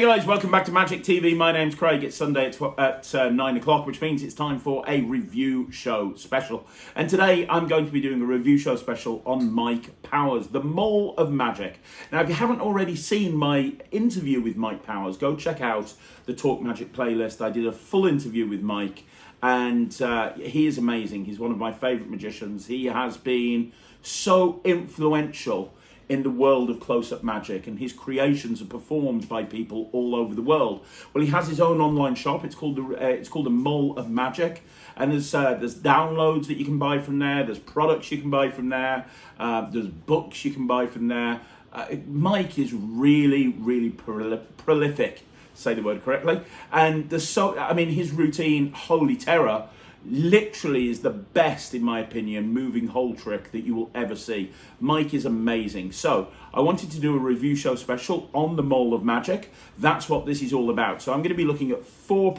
Hey guys, welcome back to Magic TV. My name's Craig. It's Sunday at 9 o'clock, which means it's time for a review show special. And today I'm going to be doing a review show special on Mike Powers, the Mole of Magic. Now, if you haven't already seen my interview with Mike Powers, go check out the Talk Magic playlist. I did a full interview with Mike, and he is amazing. He's one of my favorite magicians. He has been so influential in the world of close-up magic, and his creations are performed by people all over the world. Well, he has his own online shop. It's called the Mole of Magic, and there's downloads that you can buy from there. There's products you can buy from there. There's books you can buy from there. Mike is really prolific. Say the word correctly. And his routine, Holy Terror, literally is the best, in my opinion, moving hole trick that you will ever see. Mike is amazing. So I wanted to do a review show special on the Mole of Magic. That's what this is all about. So I'm going to be looking at four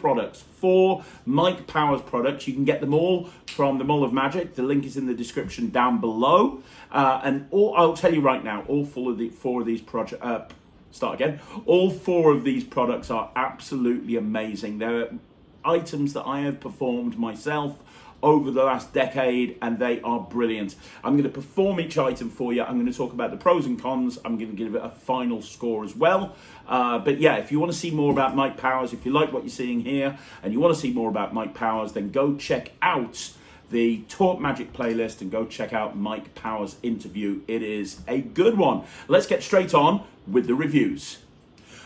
Mike Powers products. You can get them all from the Mole of Magic. The link is in the description down below. I'll tell you right now, all four of these products. All four of these products are absolutely amazing. They're items that I have performed myself over the last decade, and they are brilliant. I'm going to perform each item for you. I'm going to talk about the pros and cons. I'm going to give it a final score as well. But yeah, if you want to see more about Mike Powers, if you like what you're seeing here and you want to see more about Mike Powers, then go check out the Talk Magic playlist and go check out Mike Powers' interview. It is a good one. Let's get straight on with the reviews.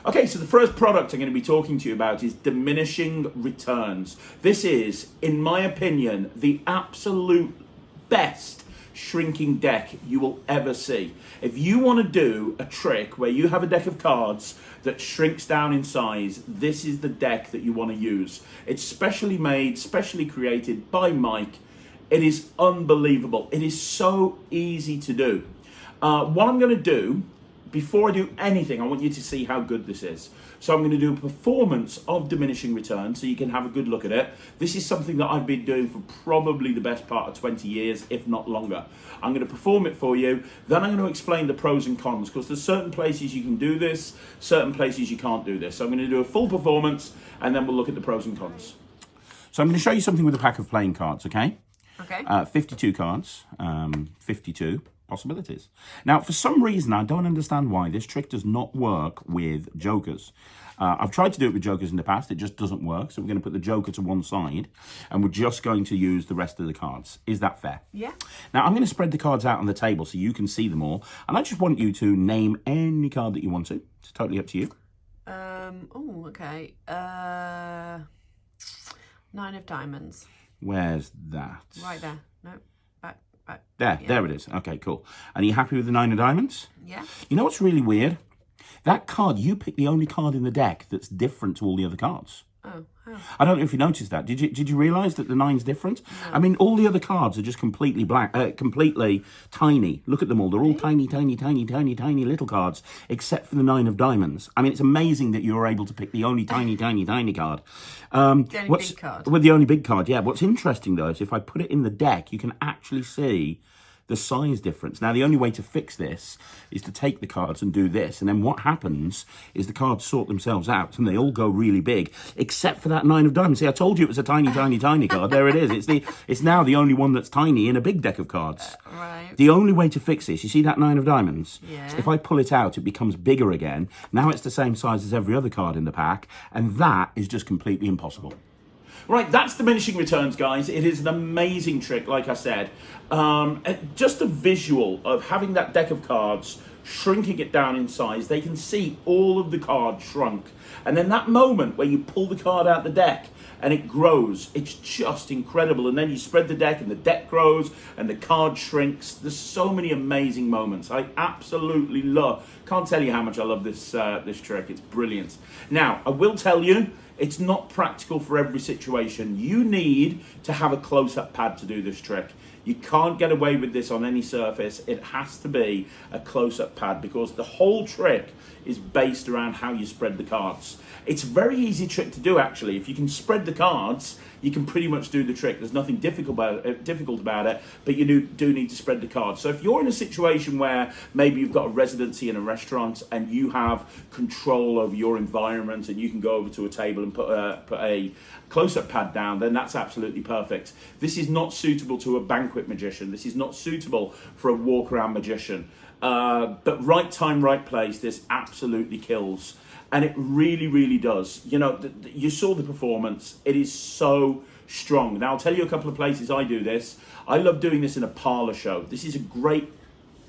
Okay, so the first product I'm going to be talking to you about is diminishing returns. This is, in my opinion, the absolute best shrinking deck you will ever see. If you want to do a trick where you have a deck of cards that shrinks down in size, this is the deck that you want to use. It's specially made, specially created by Mike. It is unbelievable. It is so easy to do. What I'm going to do, before I do anything, I want you to see how good this is. So I'm going to do a performance of diminishing returns so you can have a good look at it. This is something that I've been doing for probably the best part of 20 years, if not longer. I'm going to perform it for you. Then I'm going to explain the pros and cons, because there's certain places you can do this, certain places you can't do this. So I'm going to do a full performance, and then we'll look at the pros and cons. So I'm going to show you something with a pack of playing cards, okay? Okay. 52 cards, 52 possibilities. Now, for some reason, I don't understand why this trick does not work with jokers. I've tried to do it with jokers in the past. It just doesn't work. So we're going to put the joker to one side, and we're just going to use the rest of the cards. Is that fair? Yeah. Now, I'm going to spread the cards out on the table so you can see them all. And I just want you to name any card that you want to. It's totally up to you. Okay. 9 of diamonds. Where's that? Right there. No. Back. There it is. Okay, cool. And are you happy with the 9 of diamonds? Yeah. You know what's really weird? That card, you picked the only card in the deck that's different to all the other cards. Oh. I don't know if you noticed that. Did you realise that the 9's different? No. I mean, all the other cards are just completely completely tiny. Look at them all. They're all tiny little cards, except for the 9 of diamonds. I mean, it's amazing that you were able to pick the only tiny card. The only big card. Well, the only big card, yeah. What's interesting, though, is if I put it in the deck, you can actually see the size difference. Now, the only way to fix this is to take the cards and do this. And then what happens is the cards sort themselves out and they all go really big, except for that 9 of diamonds. See, I told you it was a tiny card. There it is. It's now the only one that's tiny in a big deck of cards. Right. The only way to fix this, you see that 9 of diamonds? Yeah. If I pull it out, it becomes bigger again. Now it's the same size as every other card in the pack. And that is just completely impossible. Right, that's diminishing returns, guys. It is an amazing trick, like I said. Just a visual of having that deck of cards, shrinking it down in size. They can see all of the cards shrunk. And then that moment where you pull the card out the deck and it grows, it's just incredible. And then you spread the deck and the deck grows and the card shrinks. There's so many amazing moments. I absolutely can't tell you how much I love this trick. It's brilliant. Now, I will tell you, it's not practical for every situation. You need to have a close-up pad to do this trick. You can't get away with this on any surface. It has to be a close-up pad because the whole trick is based around how you spread the cards. It's a very easy trick to do, actually. If you can spread the cards, you can pretty much do the trick. There's nothing difficult about it, but you do need to spread the cards. So if you're in a situation where maybe you've got a residency in a restaurant and you have control over your environment and you can go over to a table and put a close-up pad down, then that's absolutely perfect. This is not suitable to a banquet magician. This is not suitable for a walk-around magician. But right time, right place, this absolutely kills. And it really, really does. You know, you saw the performance. It is so strong. Now, I'll tell you a couple of places I do this. I love doing this in a parlor show. This is a great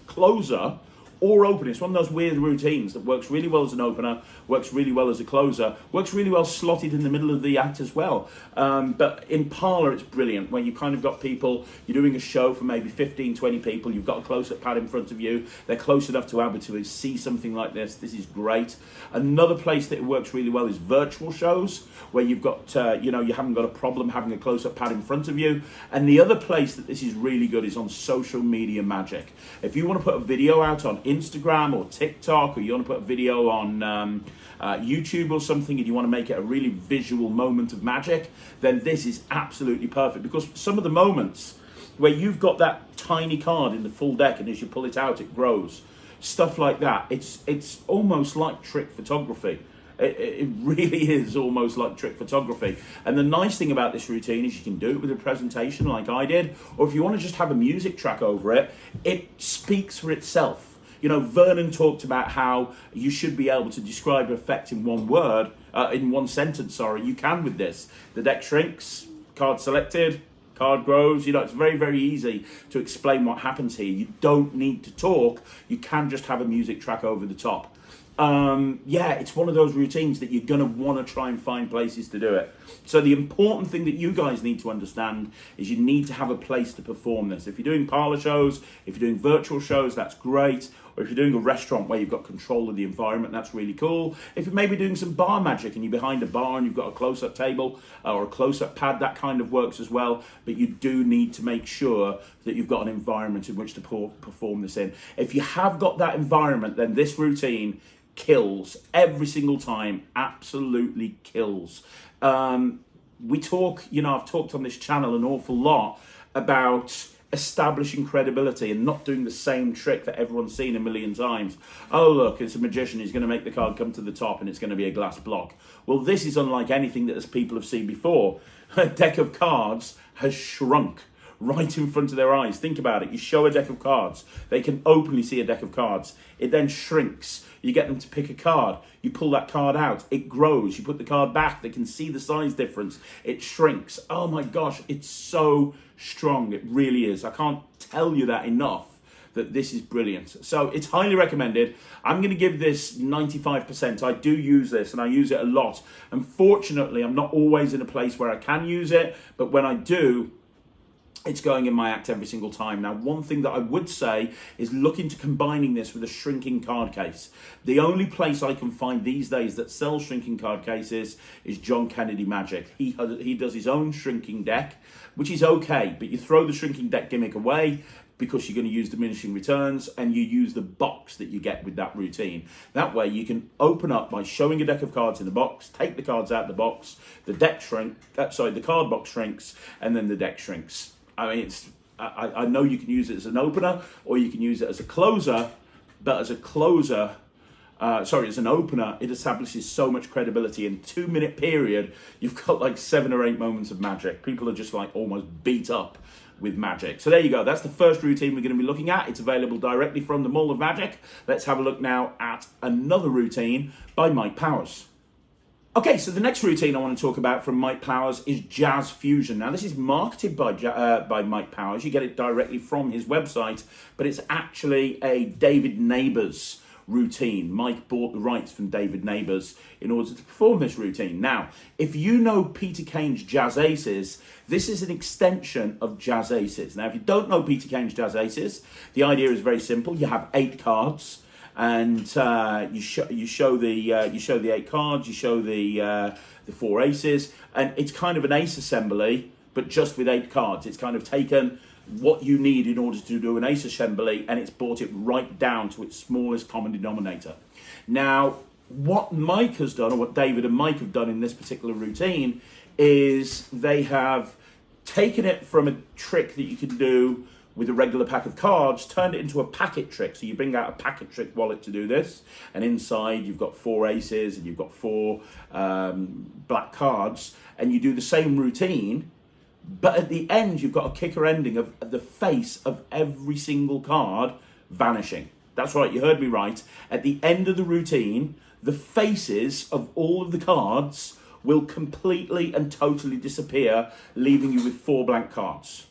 closer or opener. It's one of those weird routines that works really well as an opener, works really well as a closer, works really well slotted in the middle of the act as well. But in parlor, it's brilliant when you kind of got people, you're doing a show for maybe 15, 20 people, you've got a close-up pad in front of you, they're close enough to able to see something like this. This is great. Another place that it works really well is virtual shows, where you've got, you haven't got a problem having a close-up pad in front of you. And the other place that this is really good is on social media magic. If you want to put a video out on Instagram or TikTok, or you want to put a video on YouTube or something, and you want to make it a really visual moment of magic, then this is absolutely perfect. Because some of the moments where you've got that tiny card in the full deck, and as you pull it out, it grows, stuff like that, it's almost like trick photography. It really is almost like trick photography. And the nice thing about this routine is you can do it with a presentation like I did, or if you want to just have a music track over it, it speaks for itself. You know, Vernon talked about how you should be able to describe effect in one word, in one sentence, sorry. You can with this. The deck shrinks, card selected, card grows. You know, it's very, very easy to explain what happens here. You don't need to talk. You can just have a music track over the top. It's one of those routines that you're going to want to try and find places to do it. So the important thing that you guys need to understand is you need to have a place to perform this. If you're doing parlor shows, if you're doing virtual shows, that's great. Or if you're doing a restaurant where you've got control of the environment, that's really cool. If you're maybe doing some bar magic and you're behind a bar and you've got a close-up table or a close-up pad, that kind of works as well. But you do need to make sure that you've got an environment in which to perform this in. If you have got that environment, then this routine kills every single time. Absolutely kills. We talk, I've talked on this channel an awful lot about establishing credibility and not doing the same trick that everyone's seen a million times. Oh, look, it's a magician. He's going to make the card come to the top and it's going to be a glass block. Well, this is unlike anything that people have seen before. A deck of cards has shrunk right in front of their eyes. Think about it. You show a deck of cards. They can openly see a deck of cards. It then shrinks. You get them to pick a card. You pull that card out. It grows. You put the card back. They can see the size difference. It shrinks. Oh my gosh, it's so strong. It really is. I can't tell you that enough, that this is brilliant. So it's highly recommended. I'm going to give this 95%. I do use this and I use it a lot. Unfortunately, I'm not always in a place where I can use it, but when I do, it's going in my act every single time. Now, one thing that I would say is look into combining this with a shrinking card case. The only place I can find these days that sells shrinking card cases is John Kennedy Magic. He does his own shrinking deck, which is okay, but you throw the shrinking deck gimmick away because you're going to use diminishing returns, and you use the box that you get with that routine. That way you can open up by showing a deck of cards in the box, take the cards out of the box, the card box shrinks, and then the deck shrinks. I mean, I know you can use it as an opener or you can use it as a closer, but as an opener, it establishes so much credibility. In a 2-minute period, you've got like 7 or 8 moments of magic. People are just like almost beat up with magic. So there you go. That's the first routine we're going to be looking at. It's available directly from the Mall of Magic. Let's have a look now at another routine by Mike Powers. Okay, so the next routine I want to talk about from Mike Powers is Jazz Fusion. Now, this is marketed by Mike Powers. You get it directly from his website, but it's actually a David Neighbors routine. Mike bought the rights from David Neighbors in order to perform this routine. Now, if you know Peter Kane's Jazz Aces, this is an extension of Jazz Aces. Now, if you don't know Peter Kane's Jazz Aces, the idea is very simple. You have 8 cards. And you show the 8 cards, you show the 4 aces, and it's kind of an ace assembly, but just with 8 cards. It's kind of taken what you need in order to do an ace assembly, and it's brought it right down to its smallest common denominator. Now, what Mike has done, or what David and Mike have done in this particular routine, is they have taken it from a trick that you can do with a regular pack of cards, turned it into a packet trick. So you bring out a packet trick wallet to do this, and inside you've got 4 aces and you've got 4 black cards, and you do the same routine, but at the end you've got a kicker ending of the face of every single card vanishing. That's right, you heard me right. At the end of the routine, the faces of all of the cards will completely and totally disappear, leaving you with 4 blank cards.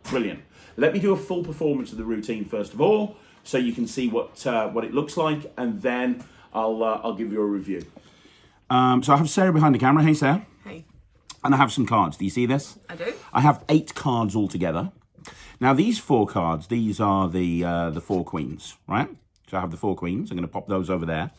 Brilliant. Let me do a full performance of the routine first of all, so you can see what it looks like, and then I'll give you a review. So I have Sarah behind the camera. Hey, Sarah. Hey. And I have some cards. Do you see this? I do. I have 8 cards altogether. Now these 4 cards, these are the 4 queens, right? So I have the 4 queens. I'm going to pop those over there,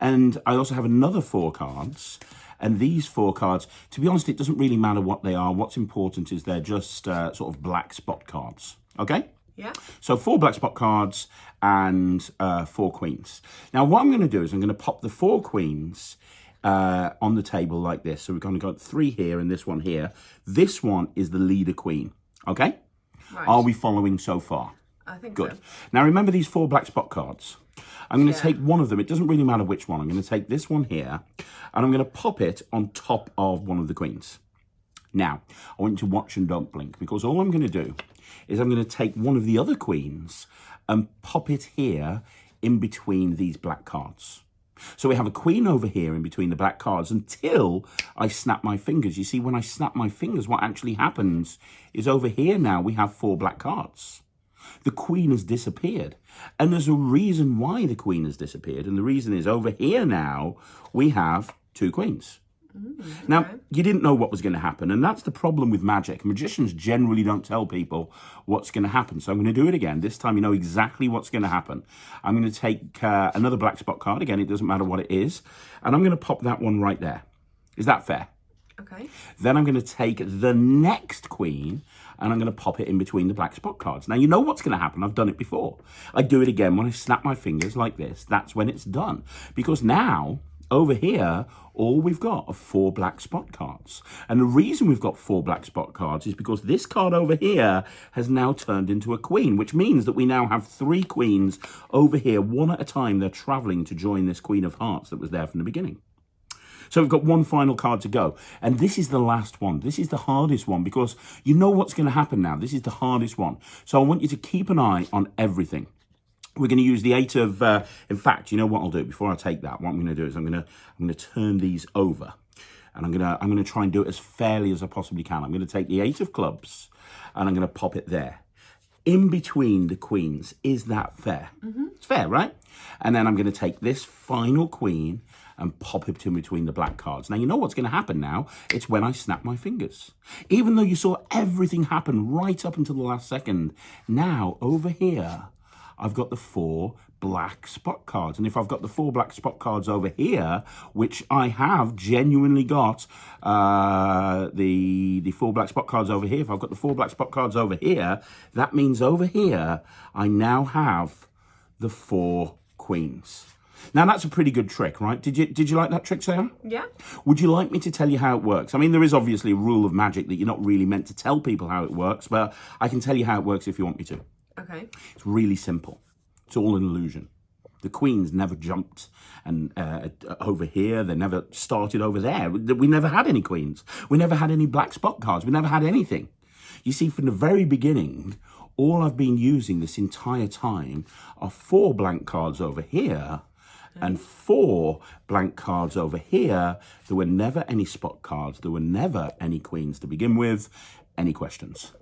and I also have another 4 cards. And these 4 cards, to be honest, it doesn't really matter what they are. What's important is they're just sort of black spot cards. Okay? Yeah. So 4 black spot cards and 4 queens. Now what I'm going to do is I'm going to pop the 4 queens on the table like this. So we've kind of got 3 here and this one here. This one is the leader queen. Okay? Right. Are we following so far? I think Good. so. Now remember these 4 black spot cards. I'm going to take one of them. It doesn't really matter which one. I'm going to take this one here, and I'm going to pop it on top of one of the queens. Now, I want you to watch and don't blink, because all I'm going to do is I'm going to take one of the other queens and pop it here in between these black cards. So we have a queen over here in between the black cards until I snap my fingers. You see, when I snap my fingers, what actually happens is over here now we have 4 black cards. The queen has disappeared. And there's a reason why the queen has disappeared. And the reason is over here now, we have 2 queens. Now, you didn't know what was going to happen. And that's the problem with magic. Magicians generally don't tell people what's going to happen. So I'm going to do it again. This time you know exactly what's going to happen. I'm going to take another black spot card. Again, it doesn't matter what it is. And I'm going to pop that one right there. Is that fair? Okay. Then I'm going to take the next queen and I'm going to pop it in between the black spot cards. Now, you know what's going to happen. I've done it before. I do it again when I snap my fingers like this. That's when it's done. Because now, over here, all we've got are 4 black spot cards. And the reason we've got 4 black spot cards is because this card over here has now turned into a queen, which means that we now have 3 queens over here, one at a time. They're traveling to join this Queen of Hearts that was there from the beginning. So we've got one final card to go. And this is the last one. This is the hardest one because you know what's going to happen now. This is the hardest one. So I want you to keep an eye on everything. We're going to use the 8 of, in fact, you know what I'll do? Before I take that, what I'm going to do is I'm going to turn these over. And I'm going to try and do it as fairly as I possibly can. I'm going to take the 8 of clubs and I'm going to pop it there. In between the queens. Is that fair? Mm-hmm. It's fair, right? And then I'm going to take this final queen and pop it in between the black cards. Now, you know what's going to happen now? It's when I snap my fingers. Even though you saw everything happen right up until the last second, now over here, I've got the 4 black spot cards. And if I've got the 4 black spot cards over here, which I have genuinely got the 4 black spot cards over here, if I've got the 4 black spot cards over here, that means over here, I now have the 4 queens. Now, that's a pretty good trick, right? Did you like that trick, Sarah? Yeah. Would you like me to tell you how it works? I mean, there is obviously a rule of magic that you're not really meant to tell people how it works, but I can tell you how it works if you want me to. Okay. It's really simple. It's all an illusion. The queens never jumped and over here. They never started over there. We never had any queens. We never had any black spot cards. We never had anything. You see, from the very beginning, all I've been using this entire time are 4 blank cards over here and 4 blank cards over here. There were never any spot cards. There were never any queens to begin with. Any questions?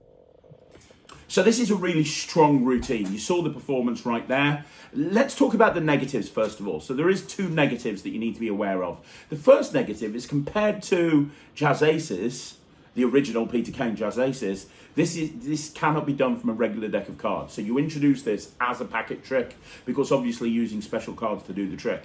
So this is a really strong routine. You saw the performance right there. Let's talk about the negatives first of all. So there is 2 negatives that you need to be aware of. The first negative is compared to Jazz Aces, the original Peter Kane Jazz Aces, this cannot be done from a regular deck of cards. So you introduce this as a packet trick because obviously using special cards to do the trick.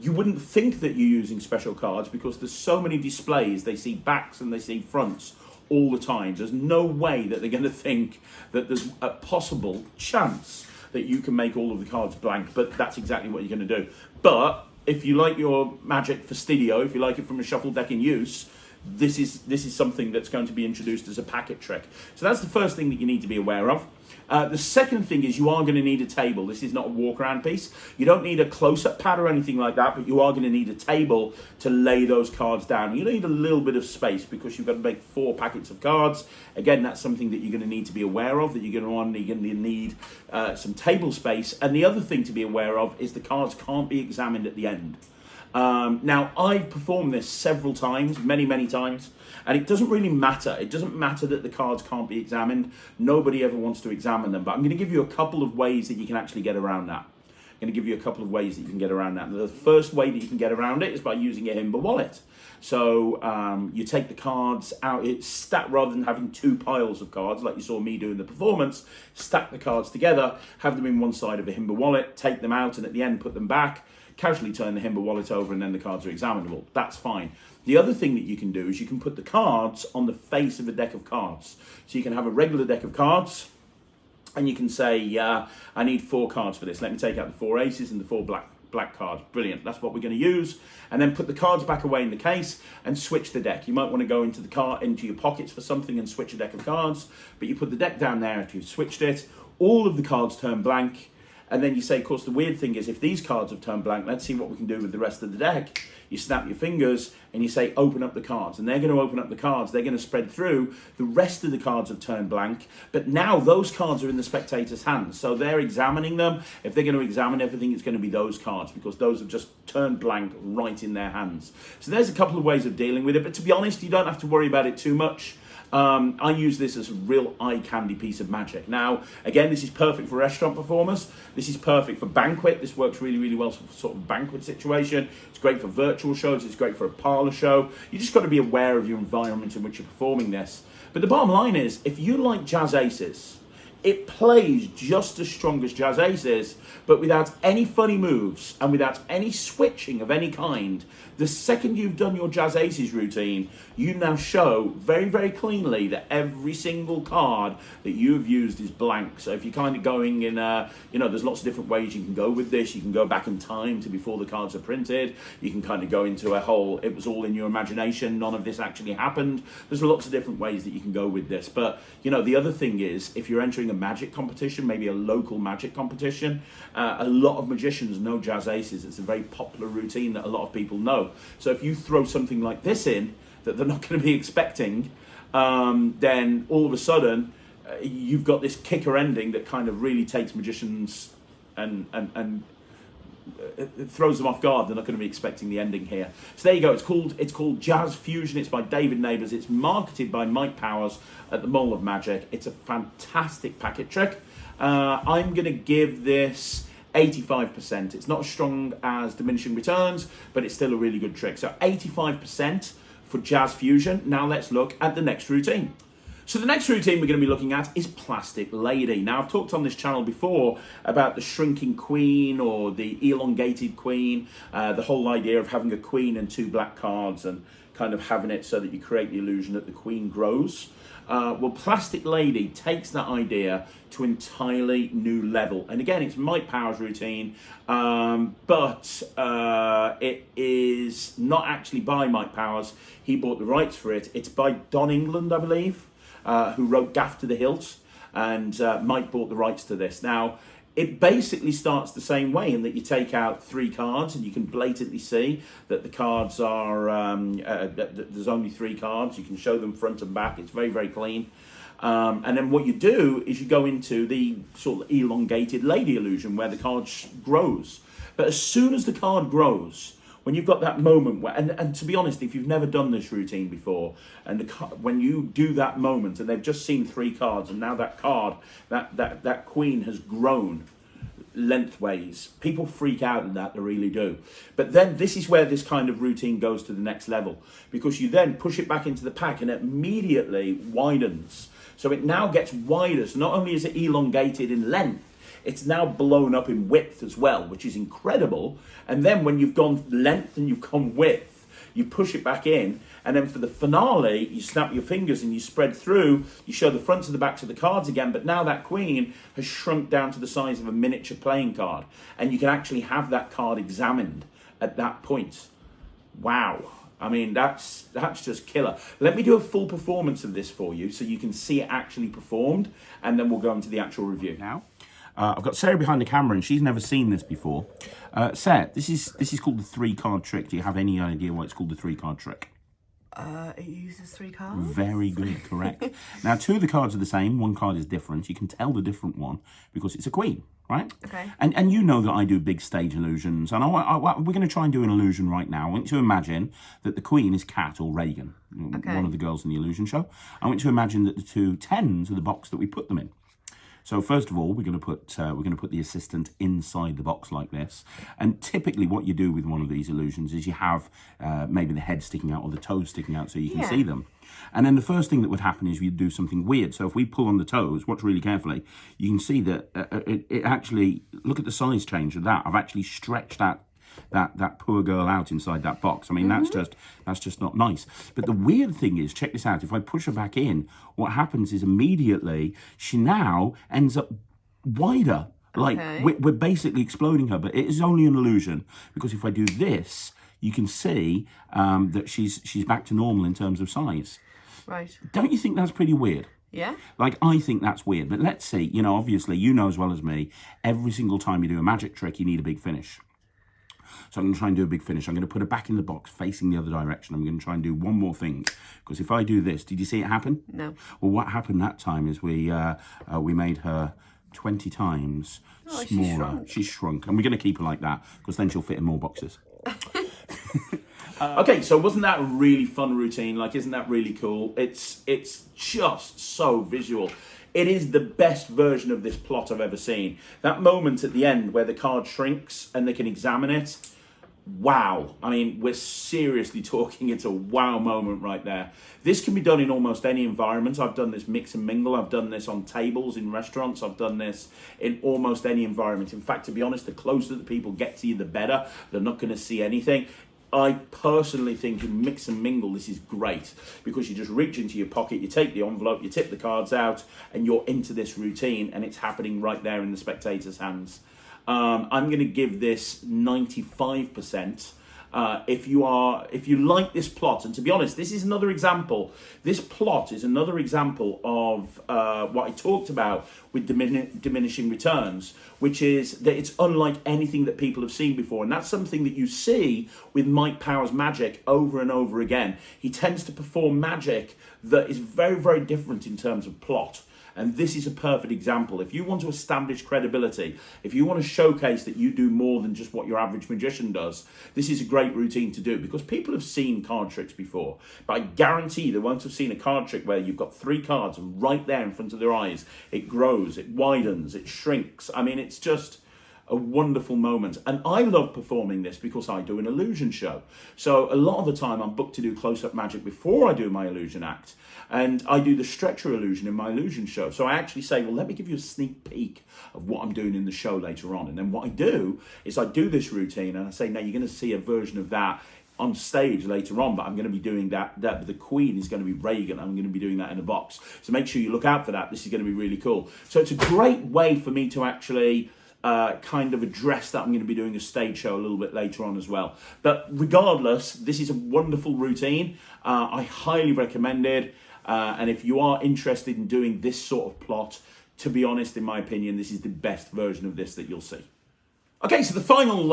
You wouldn't think that you're using special cards because there's so many displays. They see backs and they see fronts all the time. There's no way that they're going to think that there's a possible chance that you can make all of the cards blank, but that's exactly what you're going to do. But if you like your magic fastidio, if you like it from a shuffle deck in use, this is something that's going to be introduced as a packet trick. So that's the first thing that you need to be aware of. The second thing is you are going to need a table. This is not a walk around piece. You don't need a close-up pad or anything like that, but you are going to need a table to lay those cards down. You need a little bit of space because you've got to make 4 packets of cards. Again, that's something that you're going to need to be aware of, that you're going to need some table space. And the other thing to be aware of is the cards can't be examined at the end. Now, I've performed this several times, many times, and it doesn't really matter. It doesn't matter that the cards can't be examined. Nobody ever wants to examine them, but I'm going to give you a couple of ways that you can actually get around that. I'm going to give you a couple of ways that you can get around that. The first way that you can get around it is by using a Himba wallet. So you take the cards out, it's stacked rather than having 2 piles of cards like you saw me do in the performance. Stack the cards together, have them in one side of a Himba wallet, take them out, and at the end put them back. Casually turn the Himba wallet over and then the cards are examinable. That's fine. The other thing that you can do is you can put the cards on the face of a deck of cards. So you can have a regular deck of cards and you can say, I need 4 cards for this. Let me take out the 4 aces and the 4 black cards. Brilliant. That's what we're going to use. And then put the cards back away in the case and switch the deck. You might want to go into your pockets for something and switch a deck of cards, but you put the deck down there after you've switched it. All of the cards turn blank. And then you say, of course, the weird thing is if these cards have turned blank, let's see what we can do with the rest of the deck. You snap your fingers and you say, open up the cards. And they're going to open up the cards. They're going to spread through. The rest of the cards have turned blank. But now those cards are in the spectator's hands. So they're examining them. If they're going to examine everything, it's going to be those cards because those have just turned blank right in their hands. So there's a couple of ways of dealing with it. But to be honest, you don't have to worry about it too much. I use this as a real eye candy piece of magic. Now, again, this is perfect for restaurant performers. This is perfect for banquet. This works really well for sort of banquet situation. It's great for virtual shows. It's great for a parlor show. You just got to be aware of your environment in which you're performing this. But the bottom line is, if you like jazz aces, it plays just as strong as jazz aces, but without any funny moves and without any switching of any kind. The second you've done your jazz aces routine, you now show very cleanly that every single card that you have used is blank. So if you're kind of going in, there's lots of different ways you can go with this. You can go back in time to before the cards are printed. You can kind of go into a whole, it was all in your imagination, none of this actually happened. There's lots of different ways that you can go with this. But, the other thing is, if you're entering a magic competition, maybe a local magic competition, a lot of magicians know jazz aces. It's a very popular routine that a lot of people know. So if you throw something like this in that they're not going to be expecting, then all of a sudden you've got this kicker ending that kind of really takes magicians and it throws them off guard. They're not going to be expecting the ending here. So there you go. It's called Jazz Fusion. It's by David Neighbours. It's marketed by Mike Powers at the Mall of Magic. It's a fantastic packet trick. I'm going to give this 85%. It's not as strong as Diminishing Returns, but it's still a really good trick. So 85% for Jazz Fusion. Now let's look at the next routine. So the next routine we're going to be looking at is Plastic Lady. Now I've talked on this channel before about the Shrinking Queen or the Elongated Queen, the whole idea of having a queen and 2 black cards and kind of having it so that you create the illusion that the queen grows. Well, Plastic Lady takes that idea to an entirely new level. And again, it's Mike Powers' routine, but it is not actually by Mike Powers. He bought the rights for it. It's by Don England, I believe, who wrote Gaff to the Hilt, and Mike bought the rights to this. Now, it basically starts the same way in that you take out 3 cards and you can blatantly see that the cards are, there's only 3 cards. You can show them front and back. It's very clean. And then what you do is you go into the sort of elongated lady illusion where the card grows. But as soon as the card grows, when you've got that moment where, and to be honest, if you've never done this routine before, and when you do that moment and they've just seen 3 cards and now that card, that queen has grown lengthways, people freak out at that, they really do. But then this is where this kind of routine goes to the next level, because you then push it back into the pack and it immediately widens. So it now gets wider. So not only is it elongated in length, it's now blown up in width as well, which is incredible. And then when you've gone length and you've gone width, you push it back in. And then for the finale, you snap your fingers and you spread through. You show the fronts and the backs of the cards again. But now that queen has shrunk down to the size of a miniature playing card. And you can actually have that card examined at that point. Wow. I mean, that's just killer. Let me do a full performance of this for you so you can see it actually performed, and then we'll go into the actual review. Now, I've got Sarah behind the camera, and she's never seen this before. Sarah, this is called the 3-card trick. Do you have any idea why it's called the 3-card trick? It uses 3 cards. Very good, correct. Now, 2 of the cards are the same. 1 card is different. You can tell the different one because it's a queen, right? Okay. And you know that I do big stage illusions, and we're going to try and do an illusion right now. I want you to imagine that the queen is Kat or Reagan, one of the girls in the illusion show. I want you to imagine that the 2 10s are the box that we put them in. So first of all, we're going to put the assistant inside the box like this. And typically, what you do with one of these illusions is you have maybe the head sticking out or the toes sticking out so you can see them. And then the first thing that would happen is we'd do something weird. So if we pull on the toes, watch really carefully, you can see that it actually, look at the size change of that. I've actually stretched that poor girl out inside that box. I mean, that's just not nice. But the weird thing is, check this out, if I push her back in, what happens is immediately she now ends up wider. Like, we're basically exploding her, but it is only an illusion, because if I do this, you can see that she's back to normal in terms of size. Right. Don't you think that's pretty weird? Yeah. Like, I think that's weird. But let's see, obviously, you know as well as me, every single time you do a magic trick, you need a big finish. So I'm going to try and do a big finish. I'm going to put her back in the box facing the other direction. I'm going to try and do one more thing. Because if I do this, did you see it happen? No. Well, what happened that time is we made her 20 times smaller. She's shrunk. And we're going to keep her like that because then she'll fit in more boxes. Okay, so wasn't that a really fun routine? Like, isn't that really cool? It's just so visual. It is the best version of this plot I've ever seen. That moment at the end where the card shrinks and they can examine it, wow. I mean, we're seriously talking, it's a wow moment right there. This can be done in almost any environment. I've done this mix and mingle. I've done this on tables in restaurants. I've done this in almost any environment. In fact, to be honest, the closer that people get to you, the better. They're not going to see anything. I personally think in mix and mingle, this is great because you just reach into your pocket, you take the envelope, you tip the cards out, and you're into this routine, and it's happening right there in the spectator's hands. I'm going to give this 95%. If you like this plot, and to be honest, this is another example. This plot is another example of what I talked about with diminishing returns, which is that it's unlike anything that people have seen before, and that's something that you see with Mike Powers' magic over and over again. He tends to perform magic that is very, very different in terms of plot. And this is a perfect example. If you want to establish credibility, if you want to showcase that you do more than just what your average magician does, this is a great routine to do because people have seen card tricks before. But I guarantee they won't have seen a card trick where you've got 3 cards and right there in front of their eyes, it grows, it widens, it shrinks. I mean, it's just a wonderful moment. And I love performing this because I do an illusion show. So a lot of the time I'm booked to do close-up magic before I do my illusion act. And I do the stretcher illusion in my illusion show. So I actually say, well, let me give you a sneak peek of what I'm doing in the show later on. And then what I do is I do this routine and I say, now you're going to see a version of that on stage later on, but I'm going to be doing that the queen is going to be Reagan. I'm going to be doing that in a box. So make sure you look out for that. This is going to be really cool. So it's a great way for me to actually kind of address that. I'm going to be doing a stage show a little bit later on as well. But regardless, this is a wonderful routine. I highly recommend it. And if you are interested in doing this sort of plot, to be honest, in my opinion, this is the best version of this that you'll see. Okay, so the final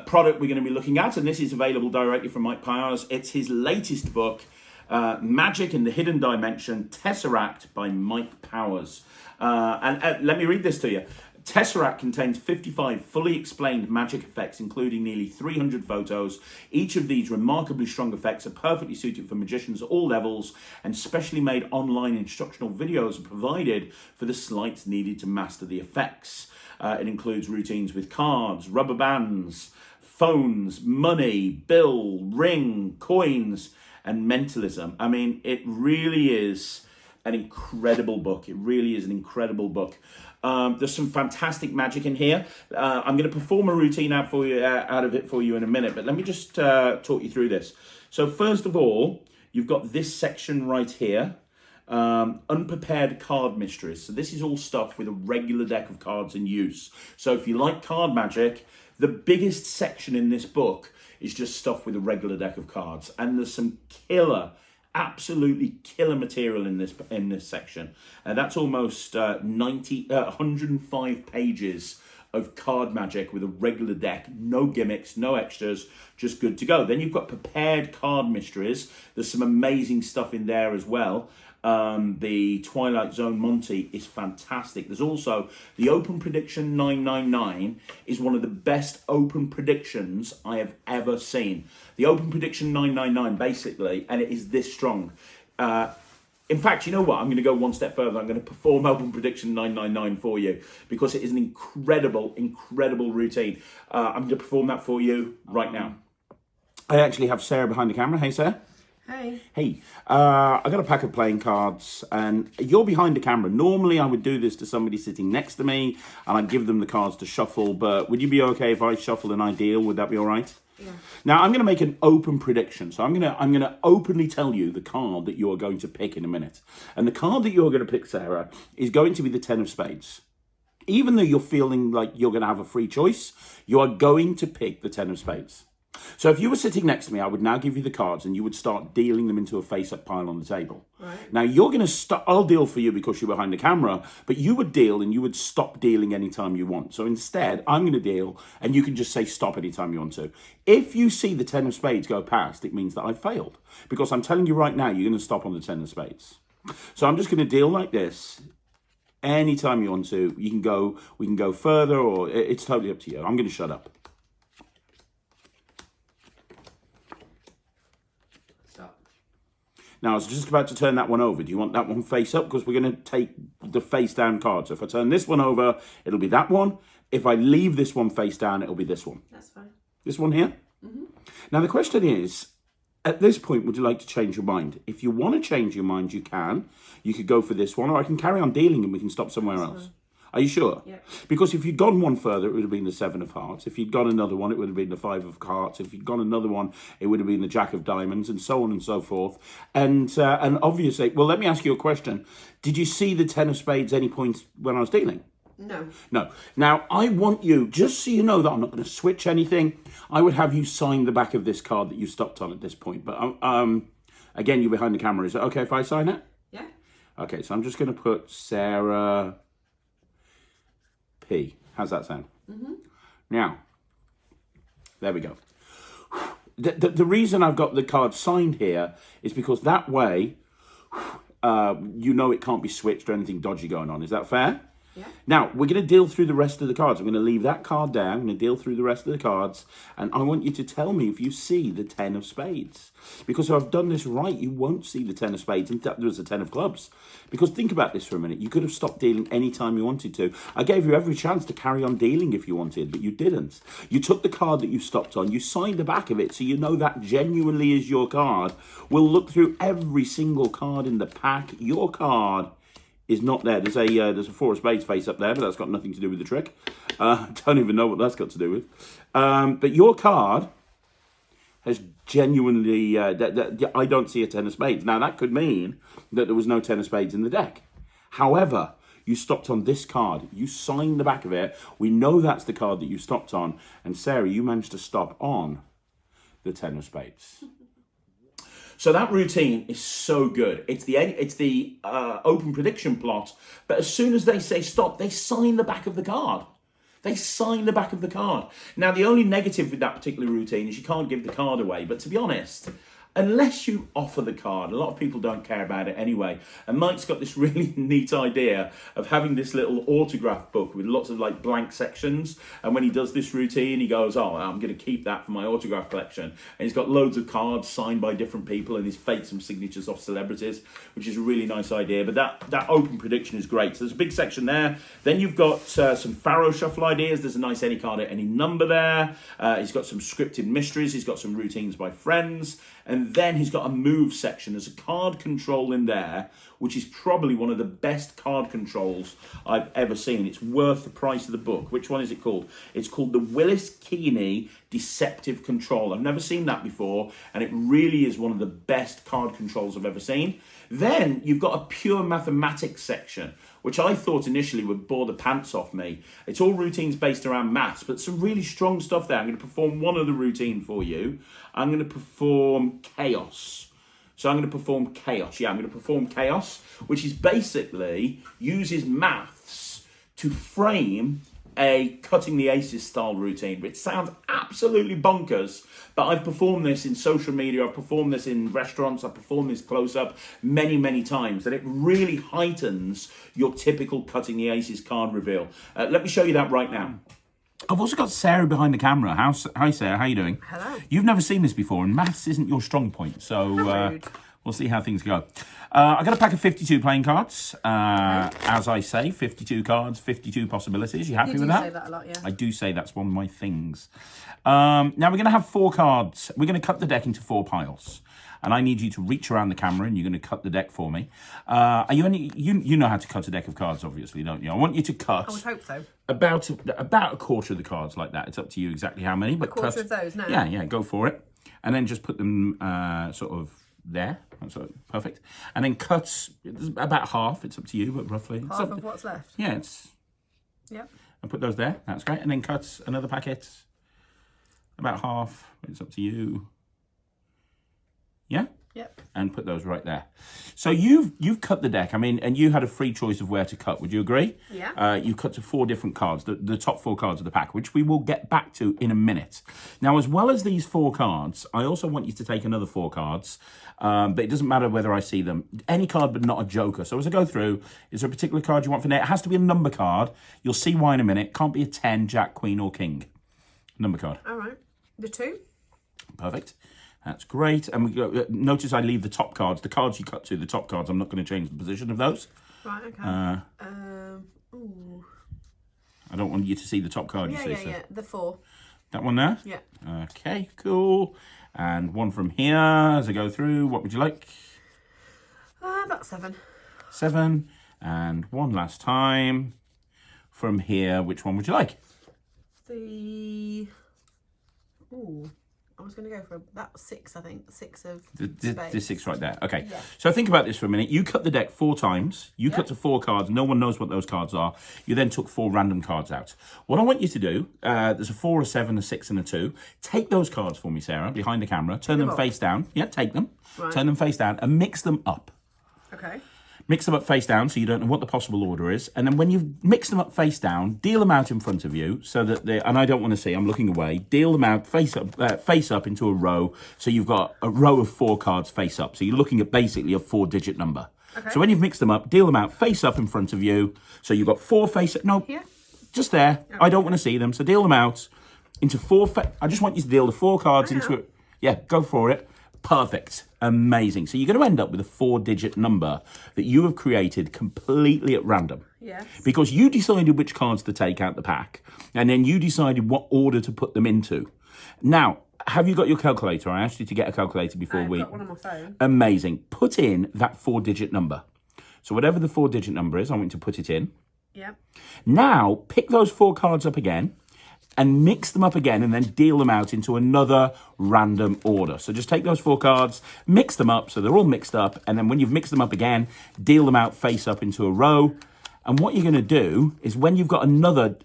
product we're going to be looking at, and this is available directly from Mike Powers, it's his latest book, Magic in the Hidden Dimension, Tesseract by Mike Powers. And let me read this to you. Tesseract contains 55 fully explained magic effects, including nearly 300 photos. Each of these remarkably strong effects are perfectly suited for magicians at all levels, and specially made online instructional videos are provided for the sleights needed to master the effects. It includes routines with cards, rubber bands, phones, money, bill, ring, coins, and mentalism. I mean, it really is an incredible book. It really is an incredible book. There's some fantastic magic in here. I'm going to perform a routine out of it for you in a minute, but let me just talk you through this. So first of all, you've got this section right here, Unprepared card mysteries. So this is all stuff with a regular deck of cards in use. So if you like card magic, the biggest section in this book is just stuff with a regular deck of cards. And there's some absolutely killer material in this section. And that's almost 105 pages of card magic with a regular deck, no gimmicks, no extras, just good to go. Then you've got prepared card mysteries. There's some amazing stuff in there as well. The Twilight Zone Monty is fantastic. There's also the Open Prediction 999 is one of the best open predictions I have ever seen. The Open Prediction 999 basically, and it is this strong. In fact, you know what? I'm going to go one step further. I'm going to perform Open Prediction 999 for you because it is an incredible, incredible routine. I'm going to perform that for you right now. I actually have Sarah behind the camera. Hey, Sarah. Hey. Hey, I got a pack of playing cards and you're behind the camera. Normally I would do this to somebody sitting next to me and I'd give them the cards to shuffle, but would you be okay if I shuffle and I deal? Would that be all right? Yeah. Now I'm going to make an open prediction. So I'm going to openly tell you the card that you are going to pick in a minute. And the card that you're going to pick, Sarah, is going to be the 10 of spades. Even though you're feeling like you're going to have a free choice, you are going to pick the 10 of spades. So if you were sitting next to me, I would now give you the cards and you would start dealing them into a face-up pile on the table. Right. Now you're going to stop. I'll deal for you because you're behind the camera, but you would deal and you would stop dealing anytime you want. So instead, I'm going to deal and you can just say stop anytime you want to. If you see the 10 of spades go past, it means that I've failed because I'm telling you right now, you're going to stop on the 10 of spades. So I'm just going to deal like this. Anytime you want to, we can go further or it's totally up to you. I'm going to shut up. Now, I was just about to turn that one over. Do you want that one face up? Because we're going to take the face down card. So if I turn this one over, it'll be that one. If I leave this one face down, it'll be this one. That's fine. This one here? Mm-hmm. Now, the question is, at this point, would you like to change your mind? If you want to change your mind, you can. You could go for this one, or I can carry on dealing and we can stop somewhere else. Fine. Are you sure? Yeah. Because if you'd gone one further, it would have been the 7 of hearts. If you'd gone another one, it would have been the 5 of hearts. If you'd gone another one, it would have been the Jack of diamonds, and so on and so forth. And obviously, well, let me ask you a question. Did you see the 10 of spades any point when I was dealing? No. No. Now, I want you, just so you know that I'm not going to switch anything, I would have you sign the back of this card that you stopped on at this point. But again, you're behind the camera. Is it okay if I sign it? Yeah. Okay, so I'm just going to put Sarah P. How's that sound? Mm-hmm. Now, there we go. The reason I've got the card signed here is because that way, you know it can't be switched or anything dodgy going on. Is that fair? Yeah. Now, we're going to deal through the rest of the cards. I'm going to leave that card down. I'm going to deal through the rest of the cards. And I want you to tell me if you see the 10 of spades. Because if I've done this right, you won't see the 10 of spades. In fact, there was the 10 of clubs. Because think about this for a minute. You could have stopped dealing any time you wanted to. I gave you every chance to carry on dealing if you wanted, but you didn't. You took the card that you stopped on. You signed the back of it, so you know that genuinely is your card. We'll look through every single card in the pack. Your card is not there. There's a 4 of spades face up there, but that's got nothing to do with the trick. Don't even know what that's got to do with. But your card has genuinely, I don't see a 10 of spades. Now, that could mean that there was no 10 of spades in the deck. However, you stopped on this card. You signed the back of it. We know that's the card that you stopped on. And Sarah, you managed to stop on the 10 of spades. So that routine is so good. It's the open prediction plot. But as soon as they say stop, they sign the back of the card. They sign the back of the card. Now, the only negative with that particular routine is you can't give the card away. But to be honest, unless you offer the card, a lot of people don't care about it anyway. And Mike's got this really neat idea of having this little autograph book with lots of like blank sections. And when he does this routine, he goes, oh, I'm going to keep that for my autograph collection. And he's got loads of cards signed by different people and he's faked some signatures off celebrities, which is a really nice idea. But that open prediction is great. So there's a big section there. Then you've got some Pharaoh shuffle ideas. There's a nice any card at any number there. He's got some scripted mysteries. He's got some routines by friends. And then he's got a move section. There's a card control in there which is probably one of the best card controls I've ever seen. It's worth the price of the book. Which one is it called? It's called the Willis-Keeney Deceptive Control. I've never seen that before, and it really is one of the best card controls I've ever seen. Then you've got a pure mathematics section, which I thought initially would bore the pants off me. It's all routines based around maths, but some really strong stuff there. I'm going to perform one other routine for you. I'm going to perform chaos. So I'm going to perform chaos. Yeah, I'm going to perform chaos, which is basically uses maths to frame a cutting the aces style routine, which sounds absolutely bonkers, but I've performed this in social media, I've performed this in restaurants, I've performed this close up many, many times, and it really heightens your typical cutting the aces card reveal. Let me show you that right now. I've also got Sarah behind the camera. Hi Sarah, how are you doing? Hello. You've never seen this before, and maths isn't your strong point, so we'll see how things go. I got a pack of 52 playing cards. As I say, 52 cards, 52 possibilities. You happy with that? You do say that a lot, yeah. I do say that's one of my things. Now we're going to have 4 cards. We're going to cut the deck into 4 piles. And I need you to reach around the camera and you're going to cut the deck for me. Are you you know how to cut a deck of cards, obviously, don't you? I want you to cut... I would hope so. About a quarter of the cards like that. It's up to you exactly how many. But A quarter of those, no? Yeah, go for it. And then just put them sort of there. That's perfect. And then cut about half. It's up to you, but roughly. Half of what's left? Yeah, it's... Yep. And put those there. That's great. And then cut another packet. About half. It's up to you. Yeah? Yep. And put those right there. So you've cut the deck. I mean, and you had a free choice of where to cut. Would you agree? Yeah. You cut to 4 different cards, the top 4 cards of the pack, which we will get back to in a minute. Now, as well as these 4 cards, I also want you to take another 4 cards. But it doesn't matter whether I see them. Any card, but not a joker. So as I go through, is there a particular card you want for there? It has to be a number card. You'll see why in a minute. Can't be a 10, Jack, Queen, or King. Number card. All right. The 2. Perfect. That's great. And we notice I leave the top cards. The cards you cut to, the top cards, I'm not going to change the position of those. Right, okay. Ooh. I don't want you to see the top card, you see. Yeah. The 4. That one there? Yeah. Okay, cool. And one from here as I go through. What would you like? About 7. 7. And one last time from here. Which one would you like? Ooh. I was going to go for about 6, I think. 6 of the 6 right there. Okay. Yeah. So think about this for a minute. You cut the deck 4 times. You cut to 4 cards. No one knows what those cards are. You then took 4 random cards out. What I want you to do, there's a 4, a 7, a 6, and a 2. Take those cards for me, Sarah, behind the camera. Turn them face down. Yeah, take them. Right. Turn them face down and mix them up. Okay. Mix them up face down so you don't know what the possible order is. And then when you've mixed them up face down, deal them out in front of you so that and I don't want to see, I'm looking away. Deal them out face up into a row. So you've got a row of 4 cards face up. So you're looking at basically a 4-digit number. Okay. So when you've mixed them up, deal them out face up in front of you. So you've got 4 face up. No, here? Just there. Okay. I don't want to see them. So deal them out into 4. I just want you to deal the 4 cards into it. Yeah, go for it. Perfect. Amazing. So you're going to end up with a 4-digit number that you have created completely at random. Yes. Because you decided which cards to take out the pack, and then you decided what order to put them into. Now, have you got your calculator? I asked you to get a calculator before I've got one on my phone. Amazing. Put in that 4-digit number. So whatever the 4-digit number is, I want you to put it in. Yep. Now, pick those 4 cards up again and mix them up again and then deal them out into another random order. So just take those 4 cards, mix them up so they're all mixed up, and then when you've mixed them up again, deal them out face up into a row. And what you're going to do is when you've got another,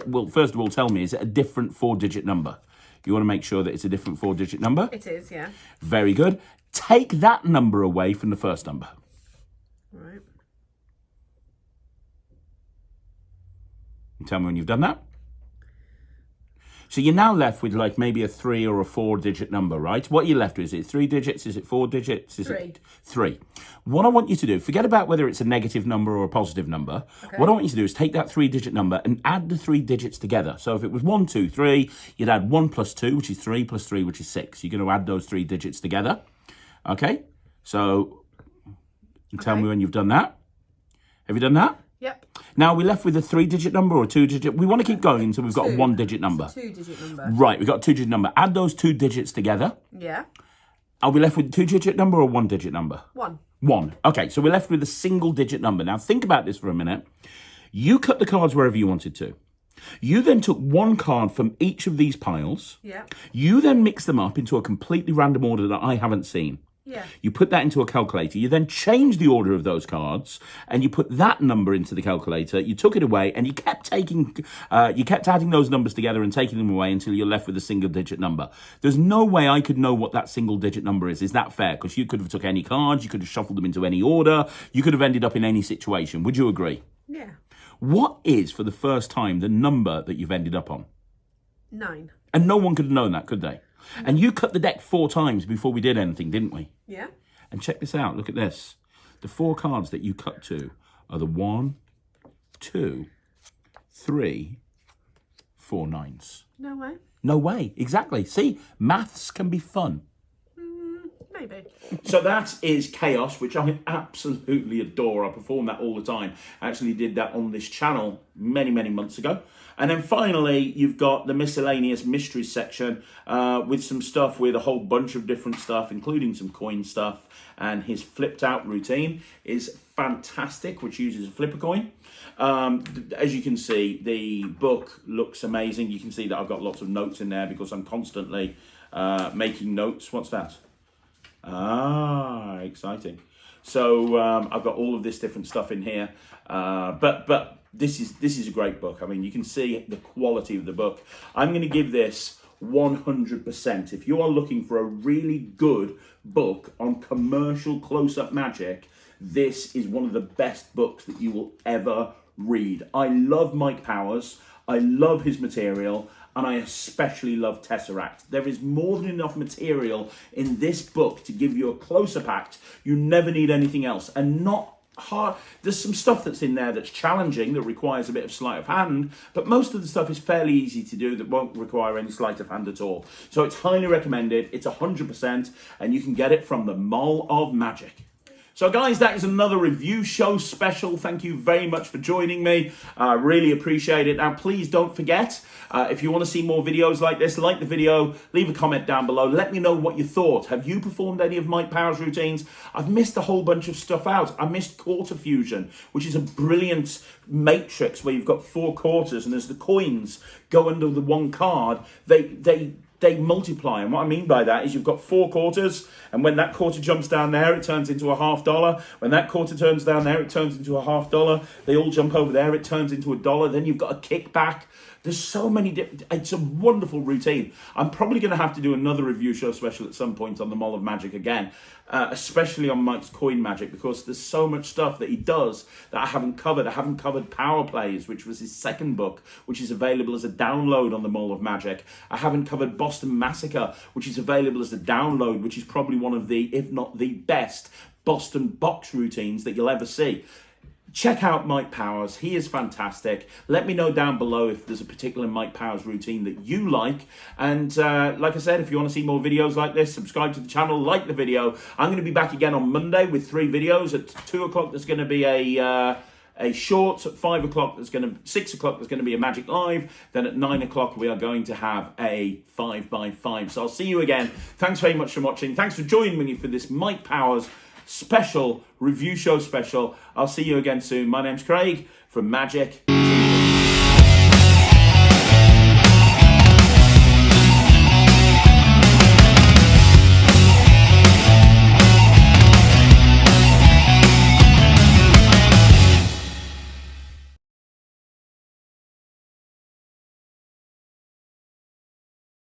well, first of all, tell me, is it a different 4-digit number? You want to make sure that it's a different 4-digit number? It is, yeah. Very good. Take that number away from the first number. Right. And tell me when you've done that. So you're now left with like maybe a 3 or a 4-digit number, right? What are you left with? Is it 3 digits? Is it 4 digits? Is 3. it 3? What I want you to do, forget about whether it's a negative number or a positive number. Okay. What I want you to do is take that 3-digit number and add the 3 digits together. So if it was 1, 2, 3, you'd add 1 plus 2, which is 3, plus 3, which is 6. You're going to add those 3 digits together. Okay? So tell me when you've done that. Have you done that? Yep. Now, we're left with a 3-digit number or a 2-digit. We want to keep going until we've got a 1-digit number. It's a 2-digit number. Right, we've got a 2-digit number. Add those 2 digits together. Yeah. Are we left with a 2-digit number or a 1-digit number? 1. 1. Okay, so we're left with a single digit number. Now think about this for a minute. You cut the cards wherever you wanted to. You then took one card from each of these piles. Yeah. You then mix them up into a completely random order that I haven't seen. Yeah. You put that into a calculator. You then change the order of those cards, and you put that number into the calculator. You took it away, and you kept adding those numbers together and taking them away until you're left with a single-digit number. There's no way I could know what that single-digit number is. Is that fair? Because you could have took any cards, you could have shuffled them into any order, you could have ended up in any situation. Would you agree? Yeah. What is, for the first time, the number that you've ended up on? 9. And no one could have known that, could they? And you cut the deck 4 times before we did anything, didn't we? Yeah. And check this out. Look at this. The 4 cards that you cut to are the 1, 2, 3, 4 9s. No way. No way. Exactly. See, maths can be fun. Maybe. So that is Chaos, which I absolutely adore. I perform that all the time. I actually did that on this channel many, many months ago. And then finally, you've got the miscellaneous mysteries section with some stuff with a whole bunch of different stuff, including some coin stuff. And his flipped out routine is fantastic, which uses a flipper coin. As you can see, the book looks amazing. You can see that I've got lots of notes in there because I'm constantly making notes. What's that? Ah, exciting. So I've got all of this different stuff in here. But this is a great book. I mean, you can see the quality of the book. I'm going to give this 100%. If you are looking for a really good book on commercial close-up magic, this is one of the best books that you will ever read. I love Mike Powers. I love his material. And I especially love Tesseract. There is more than enough material in this book to give you a close-up act. You never need anything else. And not hard. There's some stuff that's in there that's challenging, that requires a bit of sleight of hand, but most of the stuff is fairly easy to do that won't require any sleight of hand at all. So it's highly recommended. It's 100%, and you can get it from the Mall of Magic. So guys, that is another review show special. Thank you very much for joining me. I really appreciate it. Now, please don't forget, if you want to see more videos like this, like the video, leave a comment down below. Let me know what you thought. Have you performed any of Mike Powers' routines? I've missed a whole bunch of stuff out. I missed Quarter Fusion, which is a brilliant matrix where you've got 4 quarters, and as the coins go under the one card, they multiply. And what I mean by that is you've got 4 quarters, and when that quarter jumps down there, it turns into a $50. When that quarter turns down there, it turns into a $50. They all jump over there, it turns into $1. Then you've got a kickback. There's so many it's a wonderful routine. I'm probably going to have to do another review show special at some point on the Mall of Magic again, especially on Mike's coin magic, because there's so much stuff that he does that I haven't covered. I haven't covered Power Plays, which was his second book, which is available as a download on the Mall of Magic. I haven't covered Boston Massacre, which is available as a download, which is probably one of the, if not the best, Boston box routines that you'll ever see. Check out Mike Powers. He is fantastic. Let me know down below if there's a particular Mike Powers routine that you like. And like I said, if you want to see more videos like this, subscribe to the channel, like the video. I'm going to be back again on Monday with 3 videos. At 2 o'clock, there's going to be a short. At 5 o'clock, 6 o'clock, there's going to be a Magic Live. Then at 9 o'clock, we are going to have a 5x5. So I'll see you again. Thanks very much for watching. Thanks for joining me for this Mike Powers special review show special. I'll see you again soon. My name's Craig from Magic.